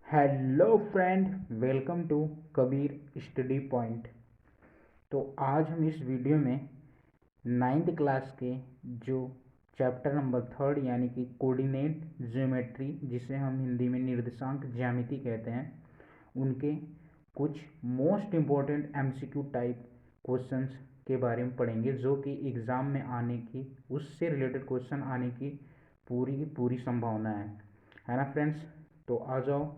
Hello friend, welcome to Kabir study point. तो आज हम इस वीडियो में नाइन्थ क्लास के जो चैप्टर नंबर 3 यानी कि कोऑर्डिनेट ज्योमेट्री, जिसे हम हिंदी में निर्देशांक ज्यामिति कहते हैं, उनके कुछ most important MCQ type questions के बारे में पढ़ेंगे, जो कि एग्ज़ाम में आने की, उससे रिलेटेड क्वेश्चन आने की पूरी की पूरी संभावना है ना फ्रेंड्स। तो आ जाओ,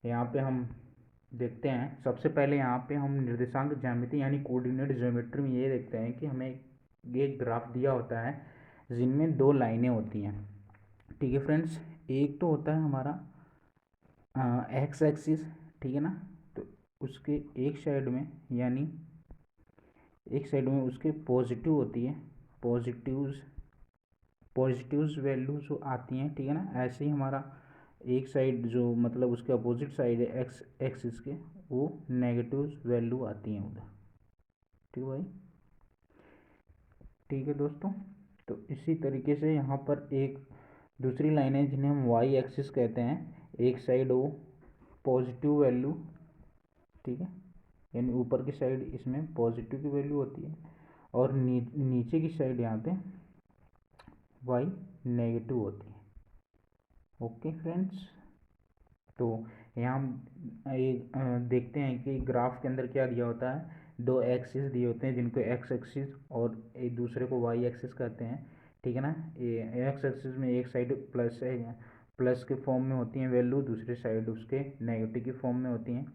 यहाँ पे हम देखते हैं। सबसे पहले यहाँ पे हम निर्देशांक ज्यामिति यानी कोऑर्डिनेट ज्योमेट्री में ये देखते हैं कि हमें एक ग्राफ दिया होता है जिनमें दो लाइनें होती हैं। ठीक है फ्रेंड्स, एक तो होता है हमारा एक्स एक्सिस, ठीक है ना। तो उसके एक साइड में, यानी एक साइड में उसके पॉजिटिव होती है, पॉजिटिव्स वैल्यू जो आती हैं, ठीक है ना। ऐसे ही हमारा एक साइड जो मतलब उसके अपोजिट साइड है एक्स एक्सिस के, वो नेगेटिव वैल्यू आती हैं उधर। ठीक है भाई, ठीक है दोस्तों। तो इसी तरीके से यहाँ पर एक दूसरी लाइन है जिन्हें हम वाई एक्सिस कहते हैं। एक साइड वो पॉजिटिव वैल्यू, ठीक है, यानी ऊपर की साइड इसमें पॉजिटिव की वैल्यू होती है, और नीचे की साइड यहाँ पे वाई नेगेटिव होती है। ओके फ्रेंड्स, तो यहाँ हम देखते हैं कि ग्राफ के अंदर क्या दिया होता है। दो एक्सिस दिए होते हैं जिनको एक्स एक्सिस और एक दूसरे को वाई एक्सिस कहते हैं, ठीक है ना। ये एक्स एक्सिस में एक साइड प्लस है, प्लस के फॉर्म में होती हैं वैल्यू, दूसरी साइड उसके नेगेटिव की फॉर्म में होती हैं।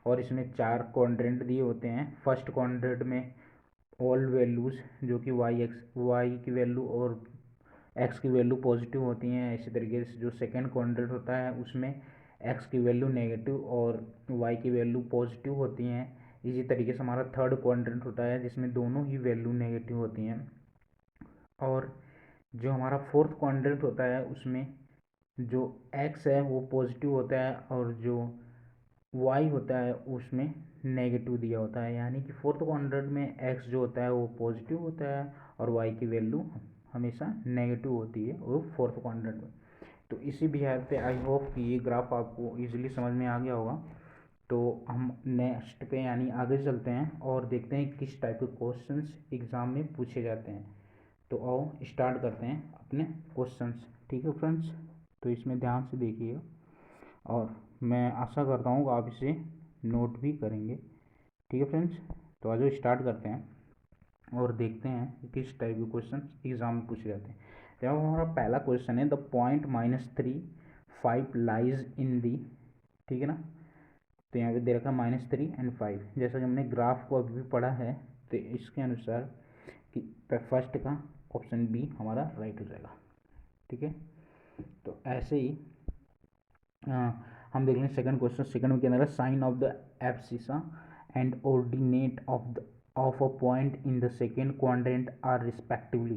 और इसमें 4 क्वाड्रेंट दिए होते हैं। फर्स्ट क्वाड्रेंट में ऑल वैल्यूज़ जो कि वाई की वैल्यू और एक्स की वैल्यू पॉजिटिव होती हैं। इसी तरीके से जो सेकंड क्वाड्रेंट होता है उसमें एक्स की वैल्यू नेगेटिव और वाई की वैल्यू पॉजिटिव होती हैं। इसी तरीके से हमारा थर्ड क्वाड्रेंट होता है जिसमें दोनों ही वैल्यू नेगेटिव होती हैं। और जो हमारा फोर्थ क्वाड्रेंट होता है उसमें जो एक्स है वो पॉजिटिव होता है और जो वाई होता है उसमें नेगेटिव दिया होता है। यानी कि फोर्थ क्वाड्रेंट में एक्स जो होता है वो पॉजिटिव होता है और वाई की वैल्यू हमेशा नेगेटिव होती है वो फोर्थ क्वाड्रेंट में। तो इसी बिहार पे आई होप कि ये ग्राफ आपको इजीली समझ में आ गया होगा। तो हम नेक्स्ट पे यानी आगे चलते हैं और देखते हैं किस टाइप के क्वेश्चंस एग्ज़ाम में पूछे जाते हैं। तो आओ स्टार्ट करते हैं अपने क्वेश्चंस। ठीक है फ्रेंड्स, तो इसमें ध्यान से देखिएगा और मैं आशा करता हूँ आप इसे नोट भी करेंगे। ठीक है फ्रेंड्स, तो आज स्टार्ट करते हैं और देखते हैं कि किस टाइप के क्वेश्चन एग्जाम में पूछे जाते हैं। तो यहाँ हमारा पहला क्वेश्चन है, द पॉइंट -3, 5 लाइज इन दी, ठीक है ना। तो यहाँ पे दे रखा -3 और 5, जैसा कि हमने ग्राफ को अभी भी पढ़ा है। तो इसके अनुसार कि फर्स्ट का ऑप्शन बी हमारा राइट हो जाएगा। ठीक है, तो ऐसे ही हम देख लें सेकंड क्वेश्चन। सेकंड में क्या है, sign of the abscissa and ordinate of a point in the second quadrant are respectively.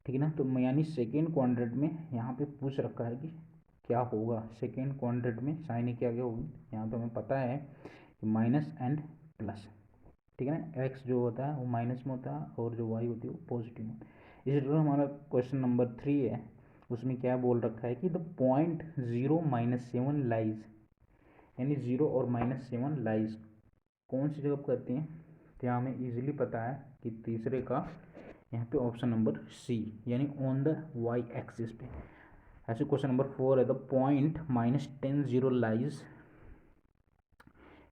ठीक है ना। तो यानी सेकेंड क्वाड्रेंट में यहाँ पे पूछ रखा है कि क्या होगा सेकेंड क्वाड्रेंट में, साइन क्या क्या होगी। यहाँ पे हमें पता है कि माइनस एंड प्लस, ठीक है ना। एक्स जो होता है वो माइनस में होता है और जो वाई होती है वो पॉजिटिव में। इसी तरह हमारा क्वेश्चन नंबर 3 है, उसमें क्या बोल रखा है कि द पॉइंट 0, -7 लाइज, यानी 0 और -7 लाइज कौन सी जगह करती हैं। तो यहाँ हमें इजीली पता है कि तीसरे का यहाँ पे ऑप्शन नंबर सी, यानी ऑन द वाई एक्सिस पे। ऐसे क्वेश्चन नंबर 4 है, द पॉइंट -10, 0 लाइज,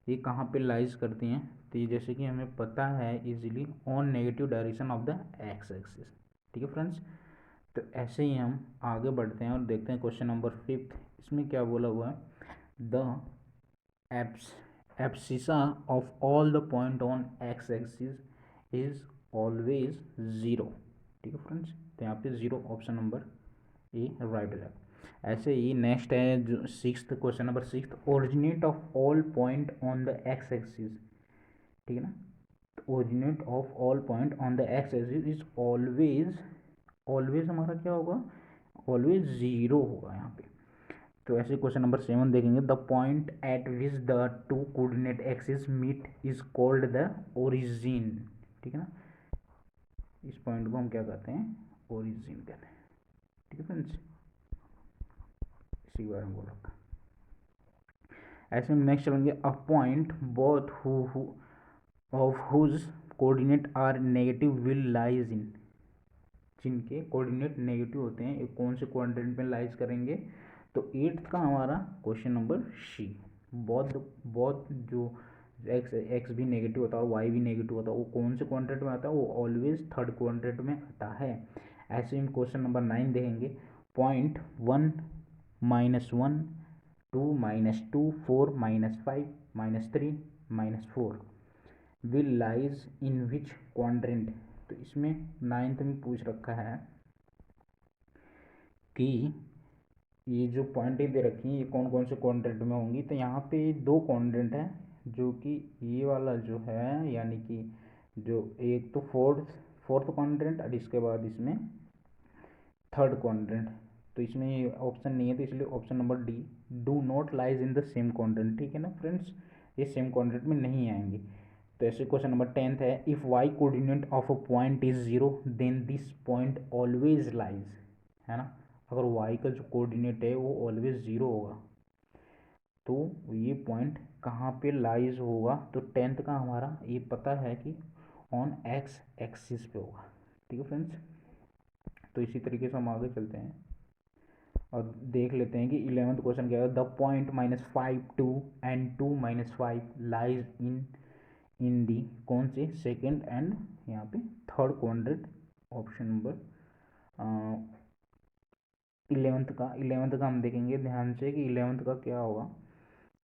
ये कहाँ पे लाइज करती हैं। तो ये जैसे कि हमें पता है easily on negative direction of the X axis. ठीक है फ्रेंड्स, तो ऐसे ही हम आगे बढ़ते हैं और देखते हैं क्वेश्चन नंबर 5। इसमें क्या बोला हुआ है, the abscissa of all the point on x axis is always 0। ठीक है फ्रेंड्स, तो यहाँ पे 0 ऑप्शन नंबर ए राइट हो जाएगा। ऐसे ही नेक्स्ट है जो sixth question number 6, originate of all point on the X axis, ठीक है ना। तो originate of all point on the X axis is always हमारा क्या होगा, ऑलवेज 0 होगा यहाँ पे। तो ऐसे क्वेश्चन नंबर 7 देखेंगे, the point at which the two coordinate axis meet is called the origin. ठीक है ना, इस पॉइंट को हम क्या कहते हैं, ओरिजिन कहते हैं। ठीक है फ्रेंड्स, इसी के बारे में बोल रखा। ऐसे में नेक्स्ट चलेंगे, a point both who of whose coordinate are negative will lies in, जिनके कोऑर्डिनेट नेगेटिव होते हैं, एक कौन से कोऑर्डिनेट में लाइज करेंगे, तो 8th का हमारा क्वेश्चन नंबर सी। बहुत जो एक्स भी नेगेटिव होता है और वाई भी नेगेटिव होता है, वो कौन से क्वाड्रेंट में आता है, वो ऑलवेज थर्ड क्वाड्रेंट में आता है। ऐसे ही क्वेश्चन नंबर 9 देखेंगे, point 1 -1 2 -2 4 -5 -3 -4 will lies in which quadrant. तो इसमें 9th में पूछ रखा है कि ये जो पॉइंटें दे रखी हैं ये कौन कौन से क्वाड्रेंट में होंगी। तो यहाँ पे 2 क्वाड्रेंट है, जो कि ये वाला जो है, यानी कि जो एक तो फोर्थ क्वाड्रेंट और इसके बाद इसमें थर्ड क्वाड्रेंट। तो इसमें ये ऑप्शन नहीं है, तो इसलिए option number D, do not lies in the same quadrant. ठीक है ना फ्रेंड्स, ये सेम क्वाड्रेंट में नहीं आएंगे। तो ऐसे क्वेश्चन नंबर 10th है, if Y coordinate of a point is 0 then this point always lies, है ना। अगर y का जो कोऑर्डिनेट है वो ऑलवेज 0 होगा, तो ये पॉइंट कहाँ पे लाइज होगा, तो 10th का हमारा ये पता है कि ऑन एक्स एक्सिस पे होगा। ठीक है फ्रेंड्स, तो इसी तरीके से हम आगे चलते हैं और देख लेते हैं कि 11th क्वेश्चन क्या है, the point -5 2 and 2 -5 lies in the कौन से सेकेंड एंड यहाँ पे third quadrant. Option number 11th का हम देखेंगे ध्यान से कि 11th का क्या होगा।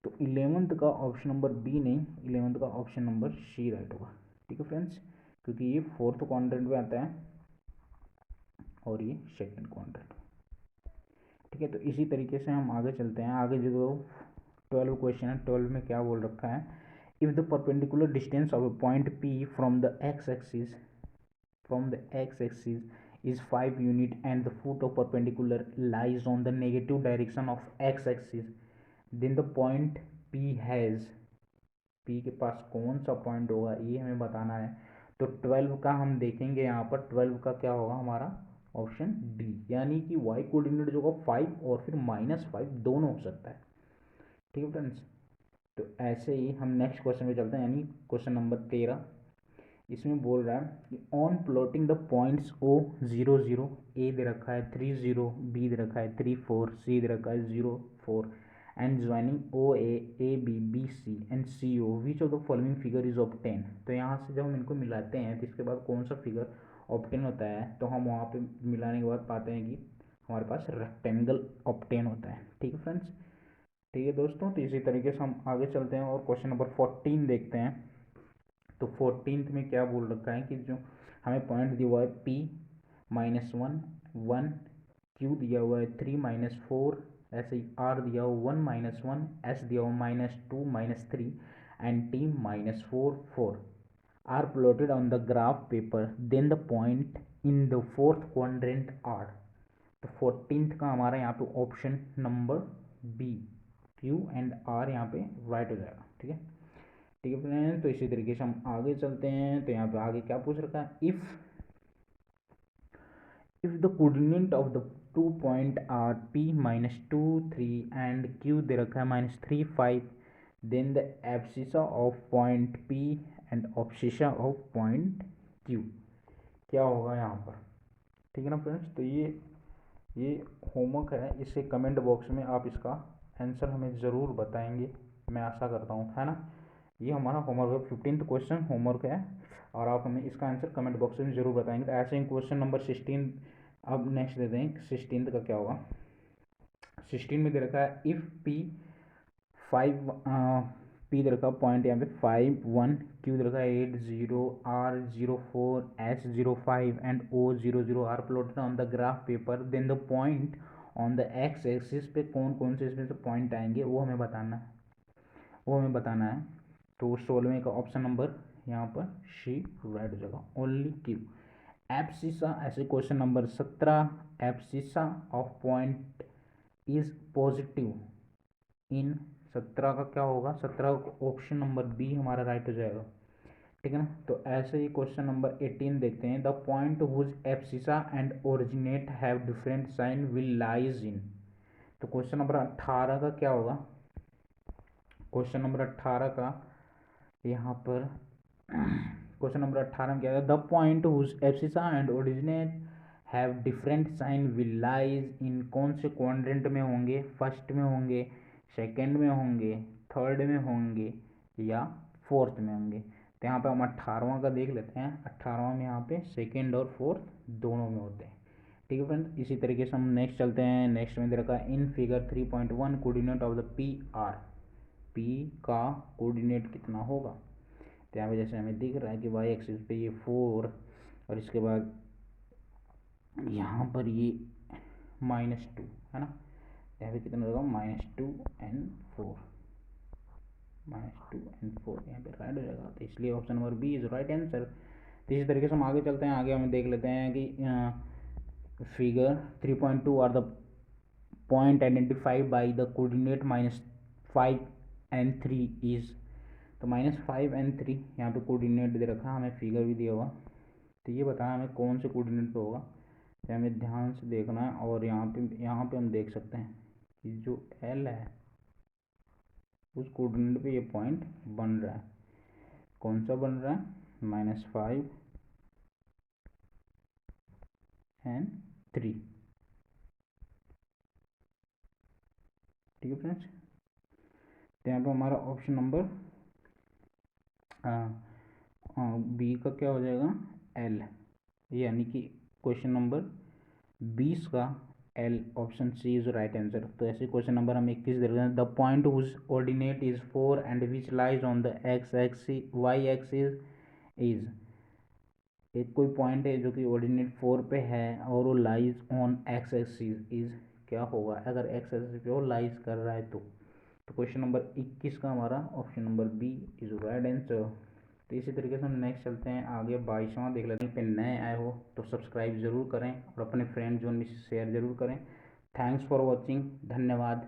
तो 11th का ऑप्शन नंबर बी नहीं, 11th का ऑप्शन नंबर सी राइट होगा। ठीक है फ्रेंड्स, क्योंकि ये फोर्थ क्वाड्रेंट में आता है और ये सेकंड क्वाड्रेंट। ठीक है, तो इसी तरीके से हम आगे चलते हैं। आगे जो 12 क्वेश्चन है, 12 में क्या बोल रखा है, if the perpendicular distance of a point P from the X axis is 5 unit and the foot of perpendicular lies on the negative direction of x axis, then the point P के पास कौन सा point होगा, ये हमें बताना है। तो 12 का हम देखेंगे, यहाँ पर 12 का क्या होगा हमारा ऑप्शन डी, यानी कि y कोऑर्डिनेट जो होगा 5 और फिर -5 दोनों हो सकता है। ठीक है फ्रेंड्स, तो ऐसे ही हम नेक्स्ट क्वेश्चन में चलते हैं, यानी क्वेश्चन नंबर 13। इसमें बोल रहा है कि on plotting the points O 0 0 ए दे रखा है 3 0, बी दे रखा है 3 4, सी दे रखा है 0 4 and joining O A B B C and C O which of the following figure is obtain. तो यहाँ से जब हम इनको मिलाते हैं तो इसके बाद कौन सा फिगर ऑब्टेन होता है, तो हम वहाँ पे मिलाने के बाद पाते हैं कि हमारे पास रेक्टेंगल ऑब्टेन होता है। ठीक है फ्रेंड्स, ठीक है दोस्तों, तो इसी तरीके से हम आगे चलते हैं और क्वेश्चन नंबर 14 देखते हैं। तो 14th में क्या बोल रखा है कि जो हमें पॉइंट दिया हुआ है P -1 1, Q दिया हुआ है 3 -4, ऐसे ही R दिया हुआ 1 -1, S दिया हुआ -2 -3 and T -4 4 are plotted on the graph paper, then the point in the fourth quadrant are. तो 14th का हमारा यहाँ पे option number B, Q and R यहाँ पे राइट हो जाएगा। ठीक है, ठीक है फ्रेंड्स, तो इसी तरीके से हम आगे चलते हैं। तो यहाँ पे आगे क्या पूछ रखा है, if the coordinate of the 2 point are P -2 3 and Q दे रखा है -3 5, then the abscissa of point P and abscissa of point Q क्या होगा यहाँ पर। ठीक है ना फ्रेंड्स, तो ये होमवर्क है, इसे कमेंट बॉक्स में आप इसका आंसर हमें ज़रूर बताएंगे, मैं आशा करता हूँ, है ना। ये हमारा होमवर्क है, 15th क्वेश्चन होमवर्क है और आप हमें इसका आंसर कमेंट बॉक्स में ज़रूर बताएंगे। तो ऐसे ही क्वेश्चन नंबर 16 अब नेक्स्ट देते हैं, 16th का क्या होगा। 16 में दे रखा है इफ़ P दे रखा है पॉइंट यहाँ पे 5 1, Q दे रखा है 8 0, R 0 4, S 0 5 and O 0 0 are plotted on the graph paper, then the point on the X axis पे कौन कौन से इसमें से पॉइंट आएंगे वो हमें बताना है। तो 16वें का ऑप्शन नंबर यहाँ पर सी राइट हो जाएगा, ओनली Q। एब्सिसा, ऐसे question number 17, abscissa of point is positive in, 17 का क्या होगा, 17 का ऑप्शन नंबर बी हमारा राइट हो जाएगा। ठीक है ना, तो ऐसे ही क्वेश्चन नंबर 18 देखते हैं, the point whose abscissa and ordinate have different sign will lies in. तो क्वेश्चन नंबर 18 का क्या होगा, क्वेश्चन नंबर 18 का यहाँ पर क्वेश्चन नंबर 18 में क्या है, the point whose abscissa and ordinate have different sign will lies in, कौन से क्वाड्रेंट में होंगे, फर्स्ट में होंगे, सेकंड में होंगे, थर्ड में होंगे या फोर्थ में होंगे। तो यहाँ पे हम 18वां का देख लेते हैं। 18वां में यहाँ पे सेकंड और फोर्थ दोनों में होते हैं। ठीक है फ्रेंड्स, इसी तरीके से हम नेक्स्ट चलते हैं। नेक्स्ट में दे रखा है in figure 3.1 coordinate of the P R, P का कोऑर्डिनेट कितना होगा। तो यहाँ पे जैसे हमें दिख रहा है कि वाई एक्सिस पे ये 4 और इसके बाद यहाँ पर ये -2 है ना। यहाँ पे कितना होगा, -2 and 4, -2 and 4 यहाँ पे राइट हो जाएगा। तो इसलिए option number B is right answer. तो इसी तरीके से हम आगे चलते हैं। आगे हम देख लेते हैं कि figure 3.2 are the point identified by the coordinate -5 and 3 is. तो -5 and 3 यहाँ पे कोऑर्डिनेट दे रखा है, हमें फिगर भी दिया हुआ। तो ये बताना हमें कौन से कोऑर्डिनेट पे होगा, तो हमें ध्यान से देखना है। और यहाँ पे हम देख सकते हैं कि जो एल है उस कोऑर्डिनेट पे ये पॉइंट बन रहा है। कौन सा बन रहा है, -5 and 3। ठीक है फ्रेंड्स, तो यहाँ पे हमारा ऑप्शन नंबर बी का क्या हो जाएगा, एल, यानी कि क्वेश्चन नंबर 20 का एल, option C is right answer. तो ऐसे क्वेश्चन नंबर हम 21 दे रहे हैं। The point whose ordinate is 4 and which lies on the X axis Y axis is. एक कोई पॉइंट है जो कि ऑर्डिनेट 4 पे है और वो lies on x axis is, क्या होगा अगर एक्स एक्सिस पे वो लाइज कर रहा है तो क्वेश्चन नंबर 21 का हमारा option number B is right answer. तो इसी तरीके से हम नेक्स्ट चलते हैं आगे। 22वां देख लेते हैं। पे नए आए हो तो सब्सक्राइब ज़रूर करें और अपने फ्रेंड जोन में शेयर ज़रूर करें। थैंक्स फॉर वॉचिंग, धन्यवाद।